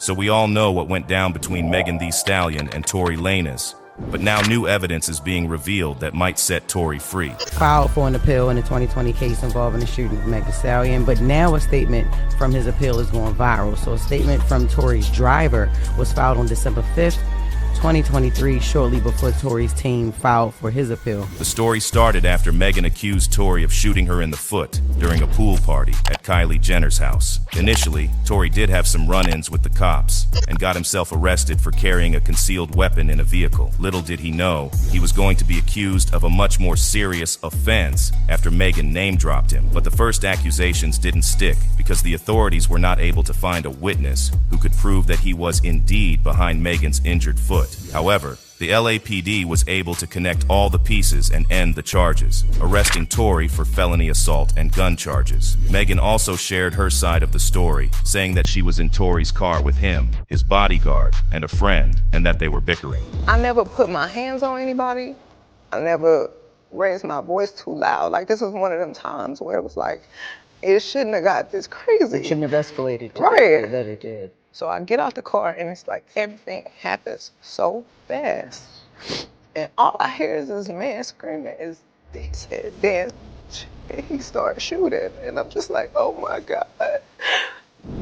So we all know what went down between Megan Thee Stallion and Tory Lanez. But now new evidence is being revealed that might set Tory free. Filed for an appeal in the 2020 case involving the shooting of Megan Thee Stallion, but now a statement from his appeal is going viral. So a statement from Tory's driver was filed on December 5th, 2023, shortly before Tory's team filed for his appeal. The story started after Megan accused Tory of shooting her in the foot during a pool party at Kylie Jenner's house. Initially, Tory did have some run-ins with the cops and got himself arrested for carrying a concealed weapon in a vehicle. Little did he know, he was going to be accused of a much more serious offense after Megan name-dropped him. But the first accusations didn't stick because the authorities were not able to find a witness who could prove that he was indeed behind Megan's injured foot. However, the LAPD was able to connect all the pieces and end the charges, arresting Tory for felony assault and gun charges. Megan also shared her side of the story, saying that she was in Tory's car with him, his bodyguard, and a friend, and that they were bickering. I never put my hands on anybody. I never raised my voice too loud. Like, this was one of them times where it was like, it shouldn't have got this crazy. It shouldn't have escalated to Right. that it did. So I get out the car and it's like everything happens so fast. And all I hear is this man screaming, he said, then he started shooting. And I'm just like, oh my God.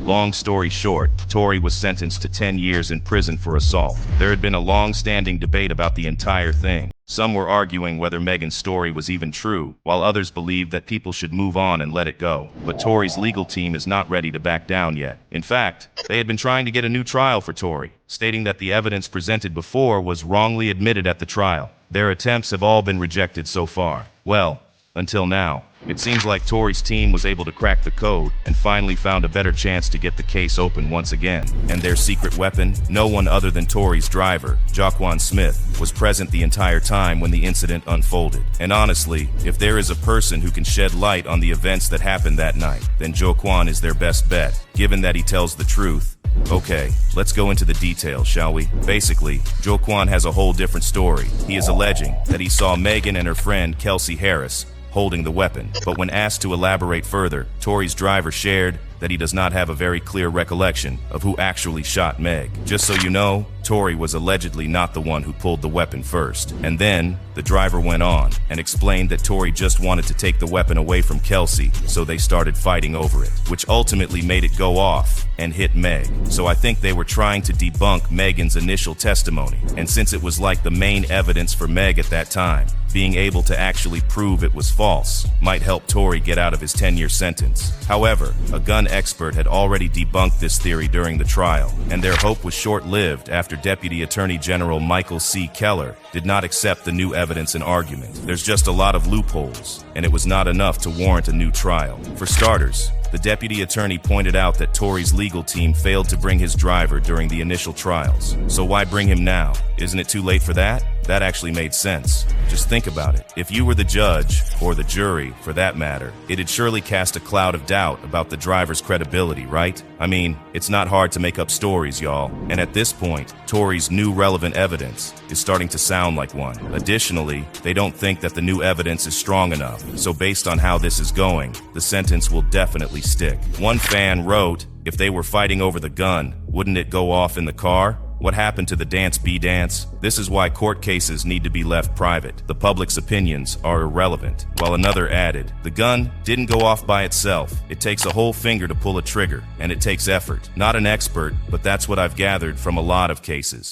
Long story short, Tory was sentenced to 10 years in prison for assault. There had been a long-standing debate about the entire thing. Some were arguing whether Megan's story was even true, while others believed that people should move on and let it go. But Tory's legal team is not ready to back down yet. In fact, they had been trying to get a new trial for Tory, stating that the evidence presented before was wrongly admitted at the trial. Their attempts have all been rejected so far. Well, until now. It seems like Tory's team was able to crack the code and finally found a better chance to get the case open once again. And their secret weapon? No one other than Tory's driver, Jaquan Smith, was present the entire time when the incident unfolded. And honestly, if there is a person who can shed light on the events that happened that night, then Jaquan is their best bet, given that he tells the truth. Okay, let's go into the details, shall we? Basically, Jaquan has a whole different story. He is alleging that he saw Megan and her friend Kelsey Harris holding the weapon, but when asked to elaborate further, Tory's driver shared that he does not have a very clear recollection of who actually shot Meg. Just so you know, Tory was allegedly not the one who pulled the weapon first. And then, the driver went on and explained that Tory just wanted to take the weapon away from Kelsey, so they started fighting over it, which ultimately made it go off and hit Meg. So I think they were trying to debunk Megan's initial testimony, and since it was like the main evidence for Meg at that time, being able to actually prove it was false might help Tory get out of his 10-year sentence. However, a gun expert had already debunked this theory during the trial, and their hope was short-lived after Deputy Attorney General Michael C. Keller did not accept the new evidence and argument. There's just a lot of loopholes, and it was not enough to warrant a new trial. For starters, the deputy attorney pointed out that Tory's legal team failed to bring his driver during the initial trials. So why bring him now? Isn't it too late for that? That actually made sense. Just think about it. If you were the judge, or the jury for that matter, it'd surely cast a cloud of doubt about the driver's credibility, right? I mean, it's not hard to make up stories, y'all. And at this point, Tory's new relevant evidence is starting to sound like one. Additionally, they don't think that the new evidence is strong enough. So based on how this is going, the sentence will definitely stick. One fan wrote, if they were fighting over the gun, wouldn't it go off in the car? What happened to the dance be dance? This is why court cases need to be left private. The public's opinions are irrelevant. While another added, the gun didn't go off by itself. It takes a whole finger to pull a trigger, and it takes effort. Not an expert, but that's what I've gathered from a lot of cases.